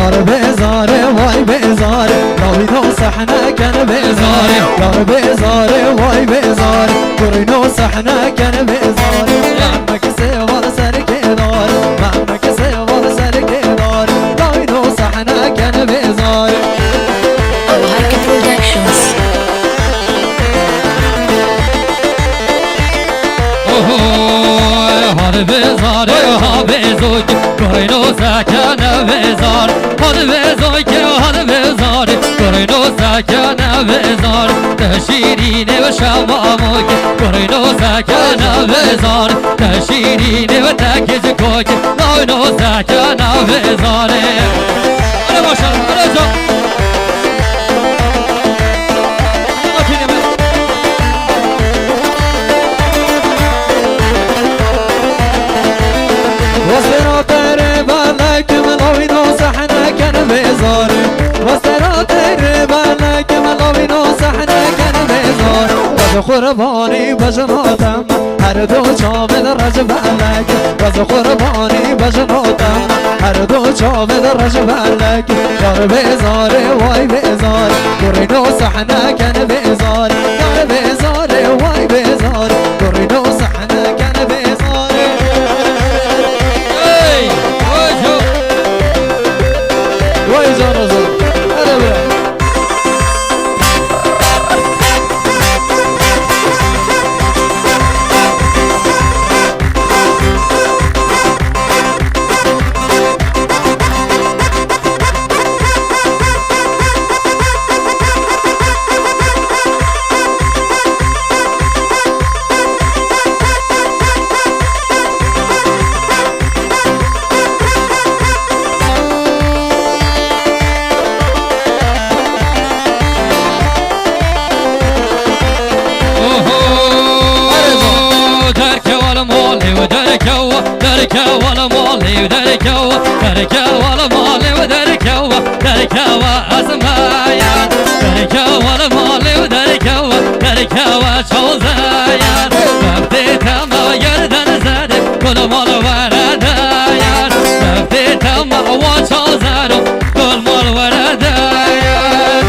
یار بزاره وای بزاره لاوینو صحنه کن بزاره یار بزاره وای بزاره برینو صحنه کن بزاره عمک سوال سرک دار عمک سوال سرک دار لاوینو صحنه کن بزاره Harika Productions. Hadi bezare ha bezoy Korino sakana bezar Hadi bezoy hadi bezar Korino sakana bezar Teşirine ve şamamuk Korino sakana bezar Teşirine ve tekiz koy Korino sakana bezar Hadi başlayalım hadi çok وسراتر بالك ملاوينو صحنا كان بزار وسراتر بالك ملاوينو صحنا كان بزار وز قرباني بجناتم هر دو شامل رجب لك وز قرباني بجناتم هر دو شامل رجب لك يار بزار واي بزار قرينو صحنا كان بزار يار بزار واي بزار قرينو صحنا كان بزار وای جان جان هره بره دركا ولا مالي ودركا واسمايان دركا ولا مالي ودركا وشوزايان نفتيت ما يردن زاد كل مال وردايان نفتيت ما وشوزارو كل مال وردايان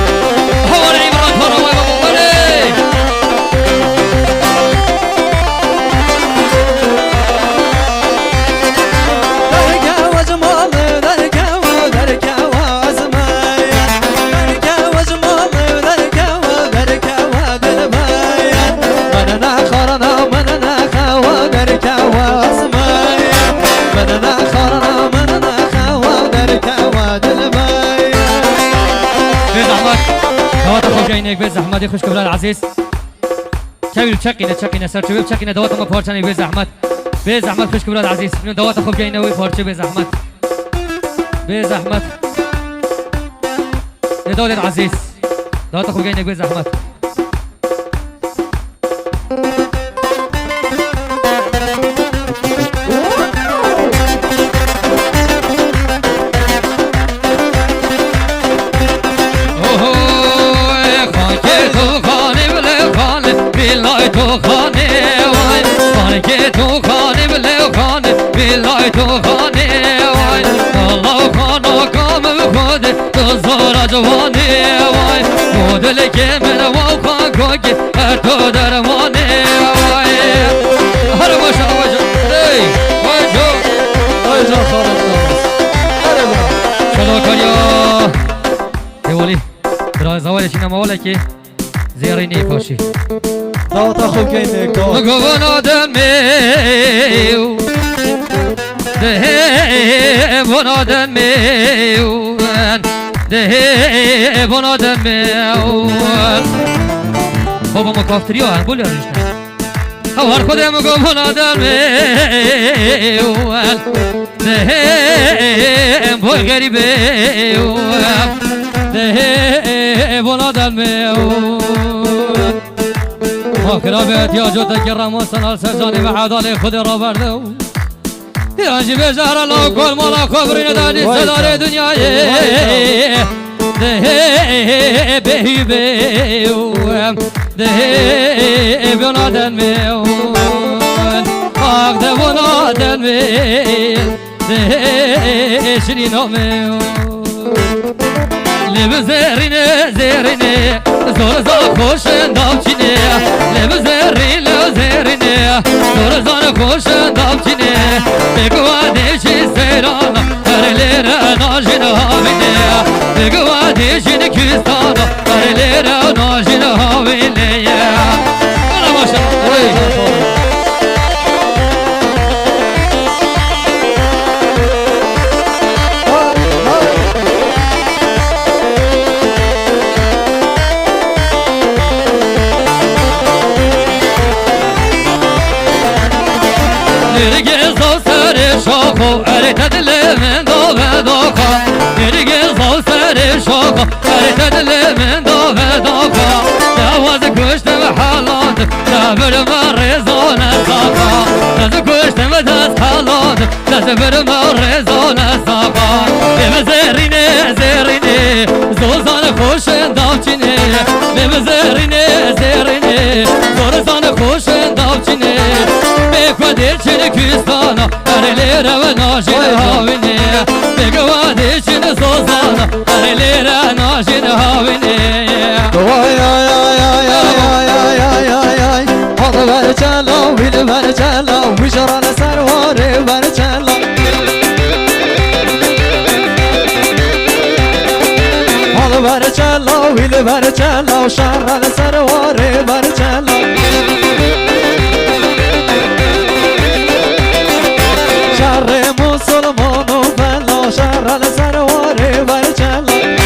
هوري برا هوري جاينك بزحمة خوش كبرى العزيز شاوي تشقينا سر شوي تشقينا دوات ما بارشاني بزحمة خوش كبرى العزيز من دوات خوب جاينا وي بارشة بزحمة دوات العزيز دوات خوب جاينك بزحمة تو خانه وای خانه تو خانه بله خانه بلای تو خانه وای الله خانه کام خود تو زورا جوانه وای مدل که من واو خان کوکی هر تو درمانه وای هر باشه وای جان خانه چلو کریا دیوالی برای زوالش این مواله که زیرینی پاشی دعوت خوب که نکار گوان آدم میو ده بون آدم میوان ده بون آدم میوان بابا مکافتری ها بولی ها ریشنه هر خودم گوان آدم میوان ده بون غریبه ده بون آدم میوان ماكرابت يا جودك الرمون سنال سرجاني وعدالي خذ رابردو يا جيب زهر الله كل مالا خبرين دادي سدار دنياي ده بهي بيوم ده بنادن ميون آق ده بنادن ميون ده شرينو ميون لب زرینه زرینه زور زان خوشن داوچینه لب زرینه زرینه زور زان خوشن داوچینه بگو آدیشی سیرانا هرلیر ناجین هاوینه بگو آدیشی نکستانا هرلیر ناجین هاوینه انا باشا شاخو اريت من دو دوخا نرجع صوصر شاخو اريت من دو دوخا جواز كشت محلات تبر مرزون صفا جواز كشت مدس حالات تبر مرزون صفا بمزرينه زرينه زوزان خوش داوچينه بمزرينه زرينه زوزان خوش داوچينه بقدر چنكستانا هرليرا وناجين هاويني بقوادي چن سوزانا هرليرا ناجين هاويني Vay ay ay ay ay ay ay ay ay ay Halı ver çela, vili ver çela Vişarana servari ver çela Halı ver çela, vili ver çela Şarana servari ver çela Şarri musulmanu fela Şarana servari ver çela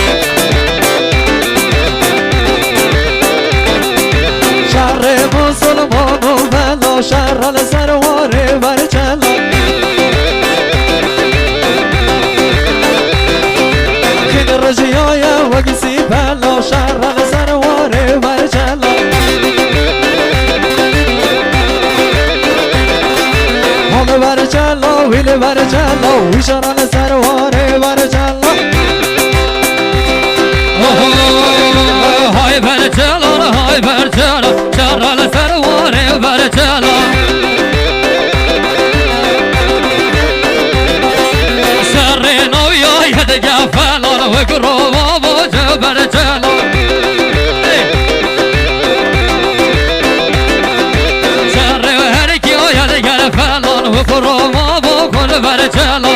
شهر مسلمان و بلا شهر السروار برچلا خید رجیای وگسی بلا شهر السروار برچلا حال برچلا ویل برچلا ویشار السروار برچلا هاي برجلا هاي برجلا شر السروار برجلا شر نويا يدجا فلان وقروا بوج برجلا شر هركي يدجا فلان وقروا بوج برجلا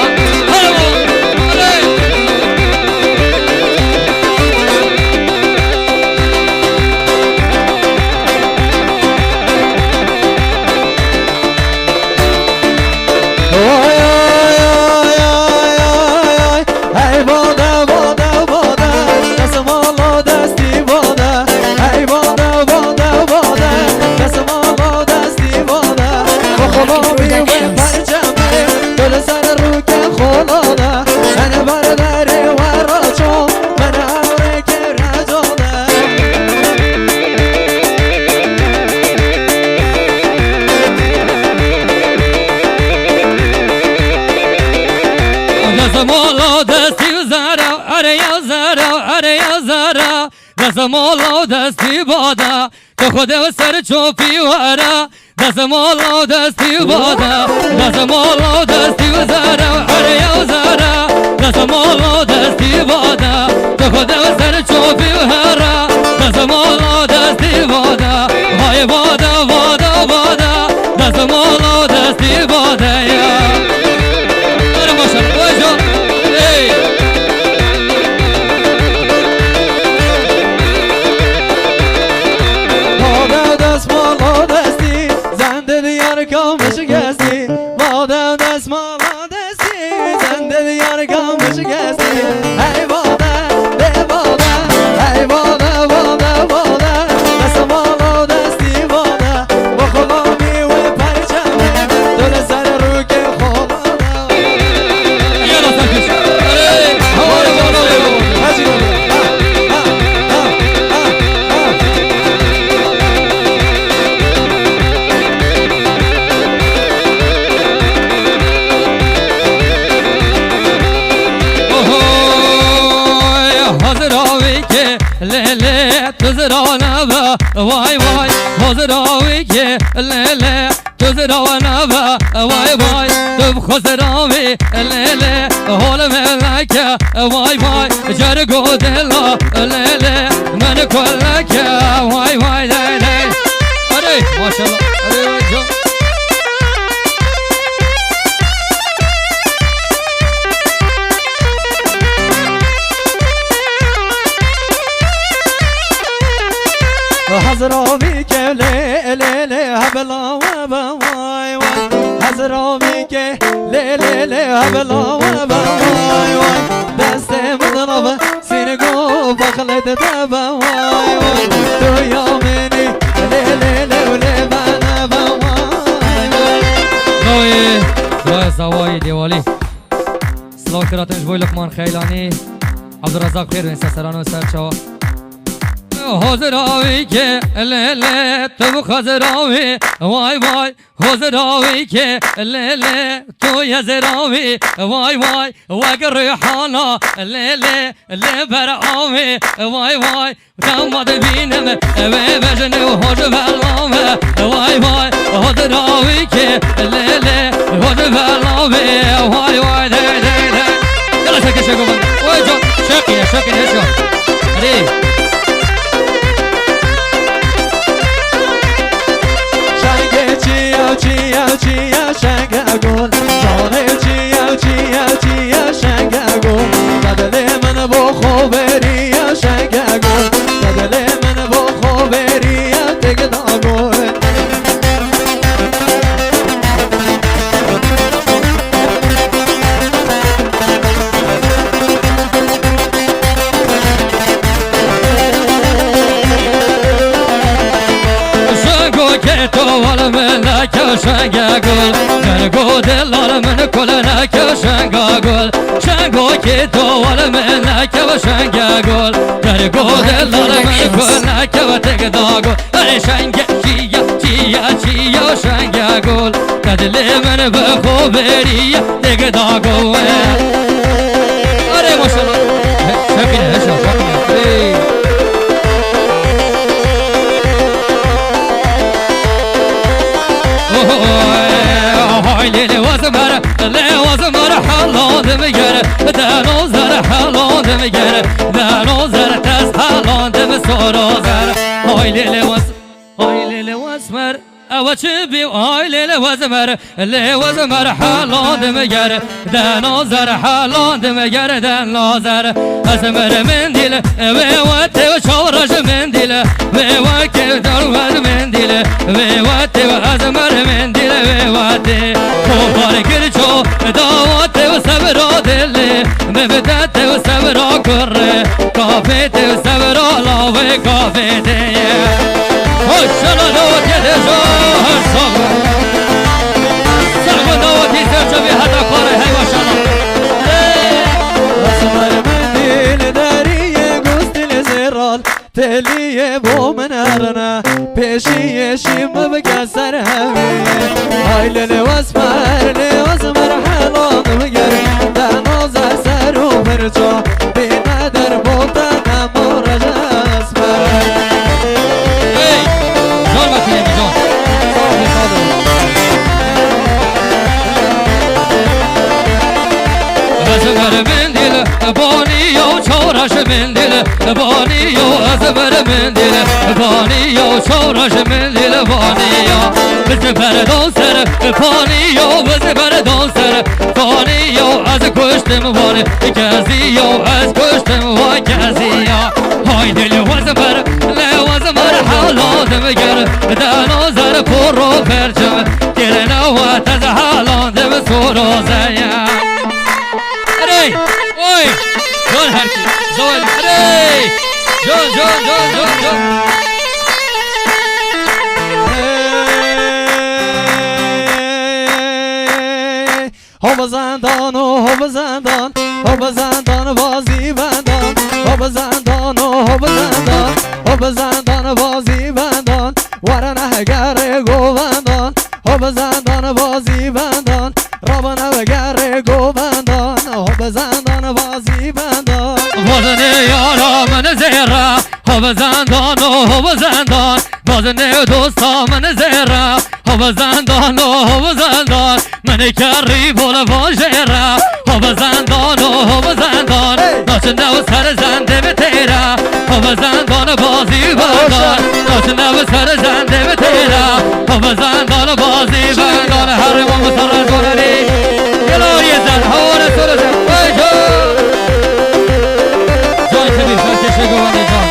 دستمالا دستی بادا که خود سر چوپی وارا دستمالا دستی بادا دستمالا دستی وزارا اره وزارا دستمالا دستی بادا که خود سر چوپی وارا دستمالا دستی بادا های بادا بادا بادا دستمالا دستی بادا یا اره ماشالله باشا Kamışı gezdi, vada desmala desti, sende diyar kamışı gezdi. Hey vada, de vada, hey vada, vada, vada, desmala desti vada, bakhalami ve perçeme, döne ser ruke kholana. Yalla sakış. Havara vada, hacı حضراوی که لیلی تو زرانه و وای وای حضراوی که لیلی تو زرانه و وای وای تو خسراوی لیلی حال ملکه وای وای جرگو دلا لیلی من کلکه وای وای دی دی اره ماشالله اره جو حضرامی که لیلی هبلا و وای وای حضرامی که لیلی هبلا و وای وای دست مدنا و سینگو بخلت دب وای وای تو یامنی لیلی ولی بنا وای وای برای زوای دیوالی سلام کراتنش بوی لقمان خیلانی عبدالرزاق خیر بین سران و سرچاوا حضراوی که لیلی تو خزراوی وای وای حضراوی که لیلی تو یزراوی وای وای وگر ریحانا لیلی لبر آوی وای وای داماد بینم و بجن و حج بلامه وای وای حضراوی که لیلی حج بلامه وای وای دی دی دی یلا شکی شکو بند وای جان شکی نشو ری چیا شنگ گل جانه چیا شنگ گل دل من با خوبری شنگ گل دل من با خوبری دیگه داگل تو ول من که شنگا گل جرگو دلار من کلنا که شنگا گل شنگو که تو ول من که شنگا گل جرگو دلار من کلنا که تگ داگل اره شنگ چیا شنگا گل دل من به خوبری تگ داگل اره ماشاءالله شکر لیلی وزمر حالان دمیگره دنو زر حالان دمیگره دنو زر تز حالان دم سورو زر های لیلی وزمر او چه بی های لیلی وزمر حالان دمیگره دنو زر حالان دمیگره دنو زر ازمر من دیل و وقت و چورش من دیل و وقت درود من دیل و وقت و ازمر من دیل و وقت بارکر چو دعوت و صبر دل مبدت و صبر کره کافت و صبر لاوه کافت خوشلا نوتی دشو هر صبر صبر نوتی سرچو بی حدا کاره هی وشلا اسمر من دیل دریه گستل زرال تلیه بو من ارنا پیشی شیم بگه سر همیه های لیلی وزمر حالان بگره دنازر سر و برجا بینه در بودن مورج اسمر ای جان بکنیم جان ازمر من دیل بانی و چورش من دیل بانی و ازمر من دیل بانی و چورش من دیل بانی و بزبر دانسر بانی و بزبر دانسر بانی و از کشتم وانی کزی و از کشتم وانی کزی های دل وزمر حالات مگر دنازر پر و پرچم دل نوات از حالات بسورو زیم ای اوی جان هرکی زوال ای جان هو زندان بازی بندان هو زندان بازی بندان ورنه گر گوبندان هو زندان بازی بندان رابنه گر گوبندان هو زندان بازی بندان وزن یارم زهره هو زندان و هو زندان باز نه دوستا من زهره هو زندان و هو زندان من کری بول واجره هو زندان و هو زندان ناچ نو سر زنده به تیره هو زندان بازی بندان ناچ نو سر زنده به تیره هو زندان بازی بندان هر ما مسر کنی گلوی زن هور سر زن وجه جای کبیر فرکش گوانی جان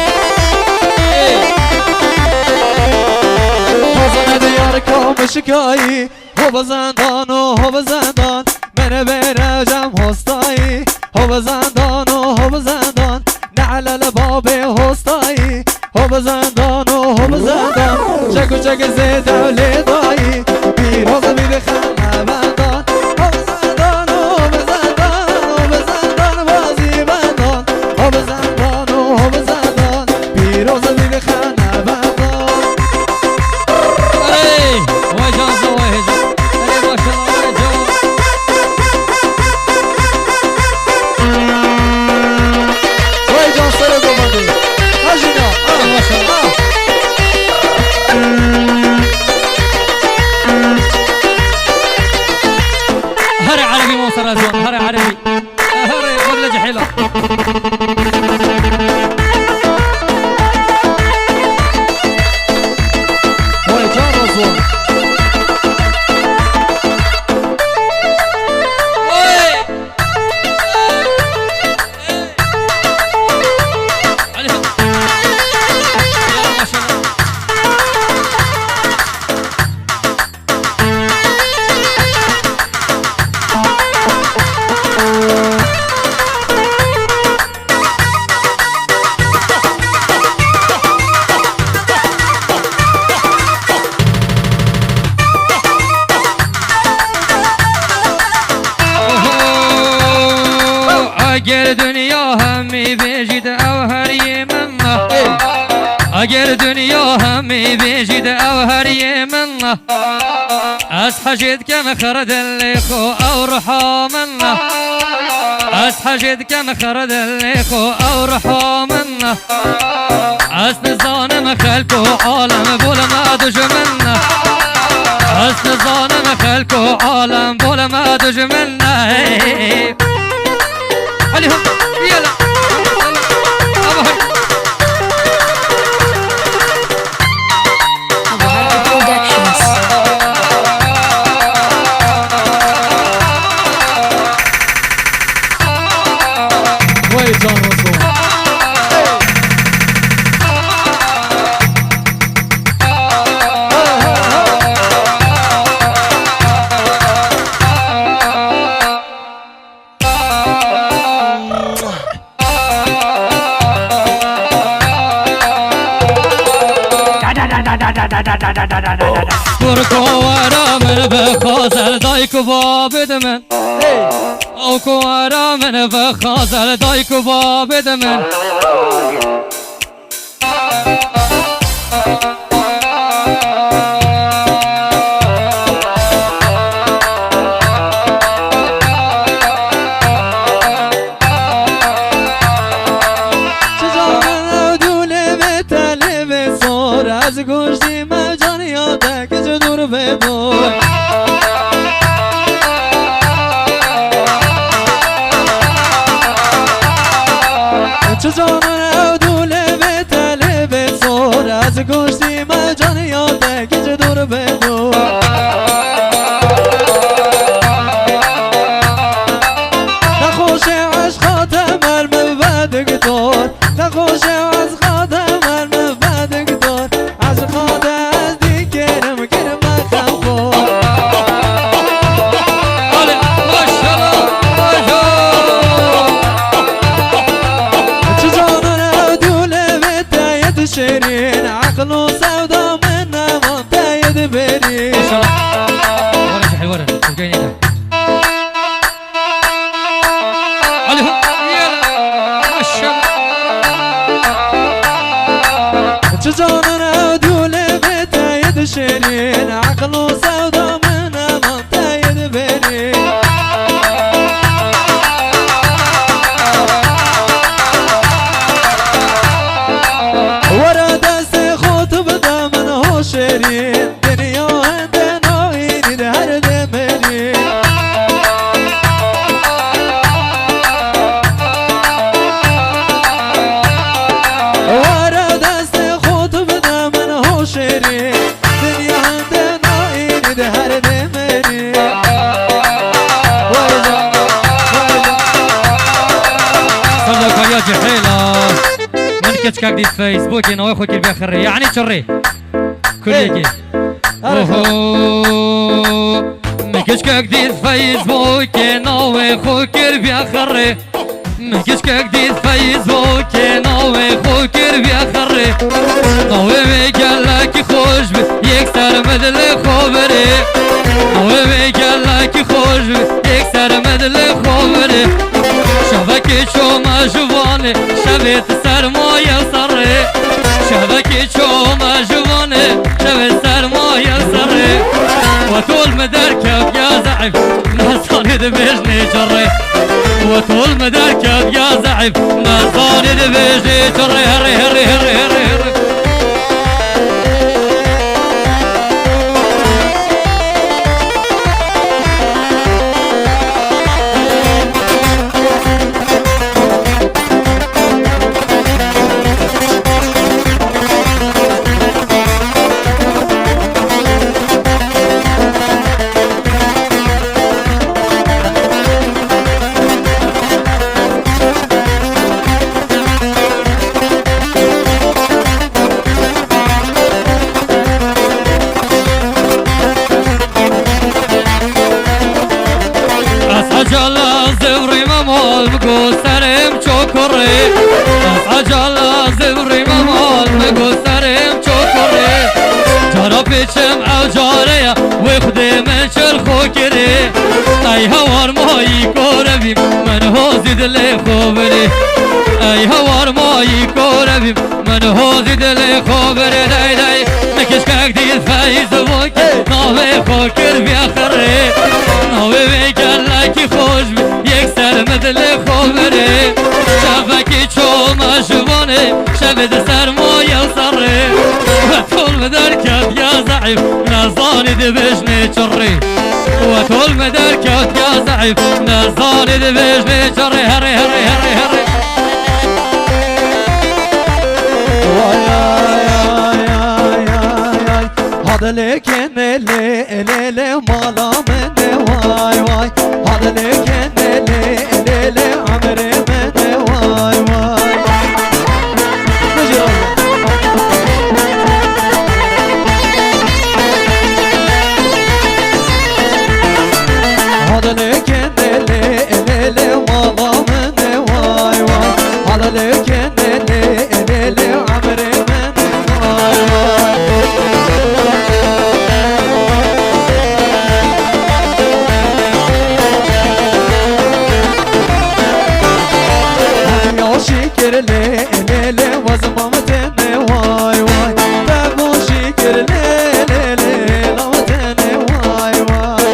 حوزن دیار کامشکایی هو زندان و هو زندان من برجم هستایی هو زندان و هو زندان نعلل باب هستایی هو زندان و هو زندان چکو چک زید اولیدایی پیروز بید خنبندان هو زندان و هو زندان هو زندان بازی بندان هو زندان و هو زندان پیروز بید خنبندان وای جان زوای جان ای ماشاءالله جان وای جان سر گومدی هاجینا ماشاءالله هر عربي مو سرزون هر عربي هر ولا جحيله وای جان رزوان اگر دنیا همی بجید او هر یمنا اگر دنیا همی بجید او هر یمنا از حجید کم خرد لیخو او رحامنا از حجید کم خرد لیخو او رحامنا از نزانم خلق و عالم بول ما دجمنا از نزانم خلق و عالم بول ما دجمنا عليهم يلا ابو هاي Abu Harka Productions. وای جان رزوان بركوارا من بخازل دايك بابد من او كوارا من بخازل دايك بابد من چجا دوله به تله به سار از گوشتی مجان یاده که چه دور به دور چجا دوله به تله به سار از گوشتی مجان یاده که چه دور به دور نخوش عشقات مرمه و دکتور نخوش عشقات مرمه و دکتور عشقات از دیگرم گرم خمخور ما شاء الله چجانا دوله به تاید شیرین عقل و سودا من نمان تاید برین ورا شحي ورا شوفيني ده عليهم يلا ما شاء الله كتشكاك دي فيسبوك نوي خوك البيع خري يعني تشري كل يجي كشكاك دي فيسبوك نوي خوك البيع خري كشكاك دي فيسبوك نوي خوك البيع خري نوي قالك خوش يكسر مثل خبري نوي قالك خوش يكسر مثل خبري شبكي شو ما جواني شبت سرمايا صري شبكي شو ما جواني شبت سرمايا صري وطول مدركب يا زعف نصاني دبيجني جري وطول مدركب يا زعف نصاني دبيجني جري هري هري هري هري هري أجل زبري ممول بقو سرم چوكوري أجل زبري ممول بقو سرم چوكوري جارا بيچم او جاريا وخدي من شرخو كري اي هوار ماي كوربيم من هوزي دلي خوبري اي هوار ماي كوربيم من هوزي دلي خوبري داي داي نكشكاك دي الفايز بوك ناوي خوكر بيخري ناوي بيقلك خوش يكسر مثل خبري شافكي شو ما جواني شبد سرمايا صري وطول مدركب يا زعيف نظاني دبجني جري وطول مدركب يا زعيف نظاني دبجني جري هري هري هري هري هذا لكن اللي مالا مني واي واي هذا لكن اللي عمري مني واي واي هذا لكن اللي مالا مني واي واي هذا لكن اللي عمري مني واي واي شكر لي لي لي وزمامتني واي واي تبو شكر لي لي لي لوتني واي واي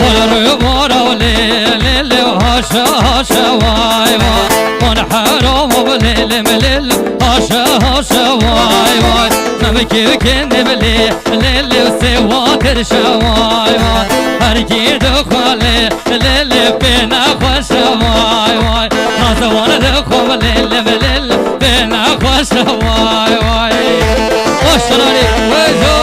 والربورة ولي لي وهاشا هاشا واي واي ونحرم وليل مليل هاشا هاشا واي واي نبكي كني بلي ليلي وسواتر شواي واي هرجي دخولي ليلي بينا خوشا واي واي نازوان دخول ليلي بليل بينا خوشا واي واي وشراري ويزو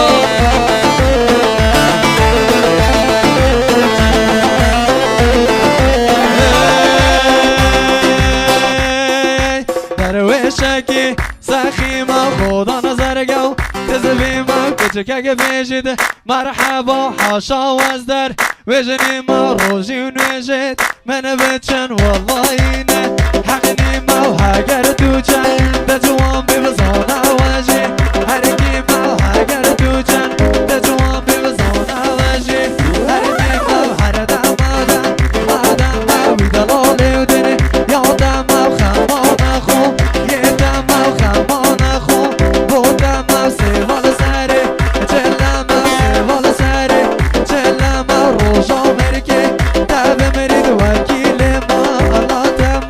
درويشكي سخيمة خدا نظر جو تزبيمة كتشكاك بيجد مرحبا حاشا وازدر وجني ما روجي ونوجد من بتشن والله ينه حقني ما وهاجر توجن دجوان ببزانا واجي هركي ما وهاجر توجن دجوان ببزانا واجي هركي ما وحردا مادا مادا ما ويدلالي ودني يودا ما وخمانا خو يدا ما وخمانا خو بودا ما وسيفال ساري جلا ما وسيفال ساري جلا ما روجا مركي تاب مريد وكيل ما غلطم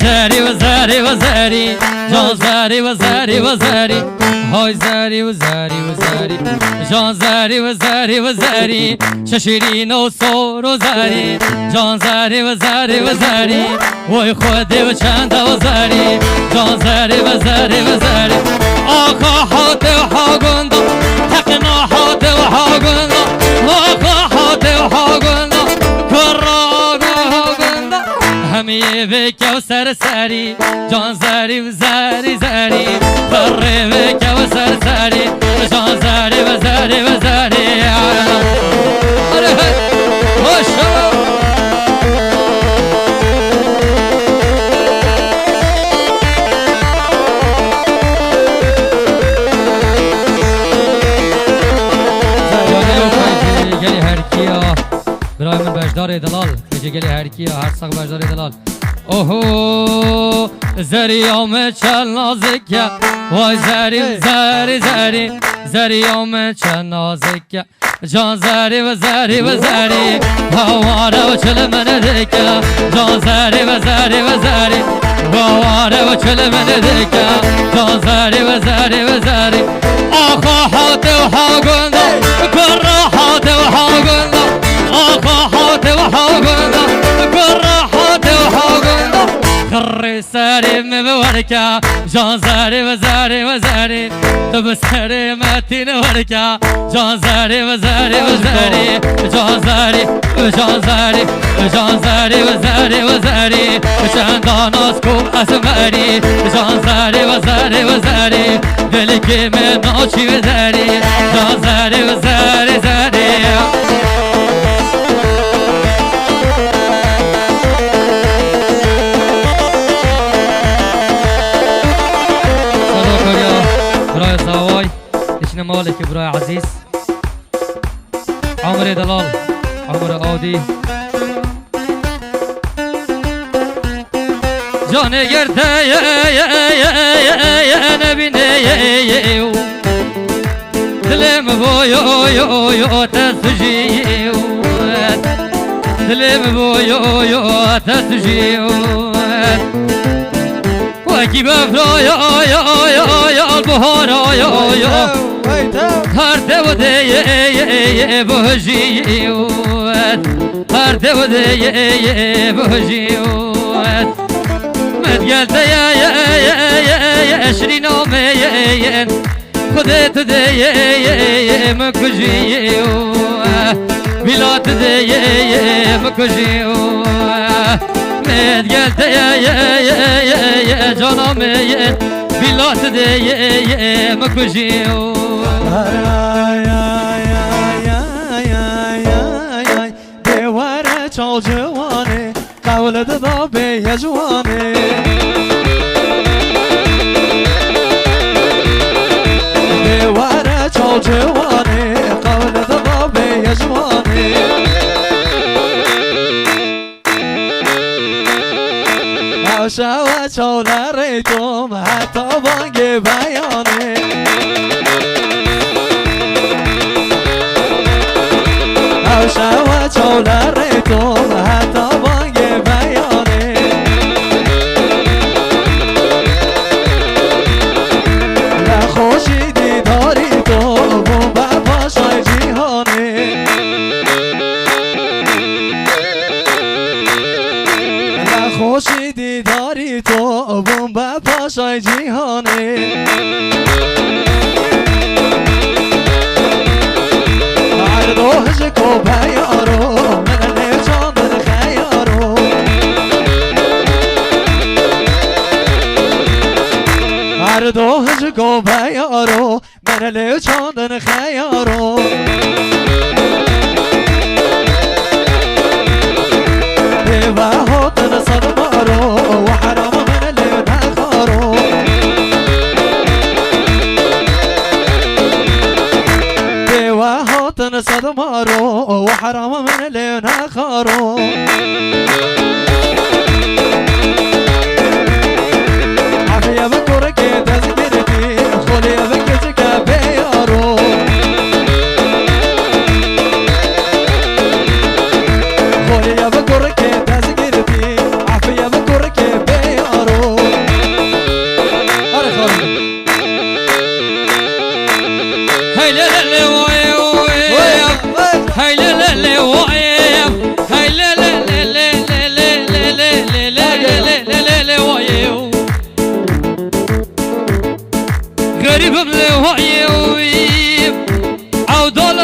زاري وزاري وزاري جان زاري وزاري وزاري های زری و زری و زری جان زری و زری و زری ششیرین و سور و زری جان زری و زری و زری وای خودی و چند و زری جان زری و زری و زری آقا حاده و حاگنده تقنا حاده و حاگنده آقا حاده و حاگنده همیه به کو سر سری جان زری و زری زری فره به کو سر سری جان زری و زری و زری آره خوشو گلی هر کیا برای من بجدار دلال گلی هر کیا هر ساق بجدار دلال اوهو زریام چل نازکه وای زری زری زری زریام چل نازکه جان زری و زری و زری هواره و چل من دکه جان زری و زری و زری هواره و چل من دکه جان زری و زری و زری آقا حاده و حاگنده کرا حاده و حاگنده آقا حاده و حاگنده کرا حاده و حاگنده خری سری مبورکه جان زری و زری و زری تو بسری متین ورکه جان زری و زری و زری جان زری و جان زری و جان زری و زری و زری چندان از کو اسمری جان زری و زری و زری دلی که من ناچی و زری جان زری و زری زری برای سوای اشنا مالک برای عزیز عمر دلال عمر آدی جان گرده نبینه دلم بویو تسجیو دلم بویو تسجیو وکی بفرایا البهارا هر دوده بهجیوت هر دوده بهجیوت مدگلت یا شرین آمین خودت ده مکجیوت بلات ده مکجیوت مدگلت یا جانامین بلات ده مکجیوت دیواره چال جوانه قولت دابه یا جوانه دیواره چال جوانه قولت دابه یا جوانه شوا چال ریتم حتی بانگ بیانه شوا چال ریتم حتی بانگ بیانه خوشی دیداری تو بوم بپاشای جیهانه خوشی دیداری تو بوم بپاشای جیهانه روحش کو بیارو من لیچان من خیارو هر روحش کو بیارو من لیچان من خیارو به هاتن صدمارو و حرام من لیو نخارو هاتن صدمارو و حرام من لیو نخارو عفیه بکره که تذکرتی خولیه بکره که بیارو خولیه بکره که تذکرتی عفیه بکره که بیارو آره خواهد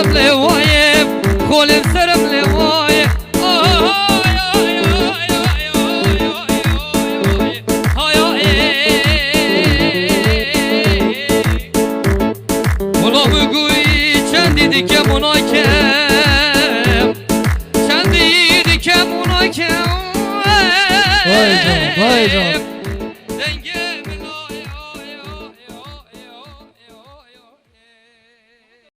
سرم لوایم خولم سرم لوایم مولا بگویی چندی دیگه مناکم چندی دیگه مناکم وای جان وای جان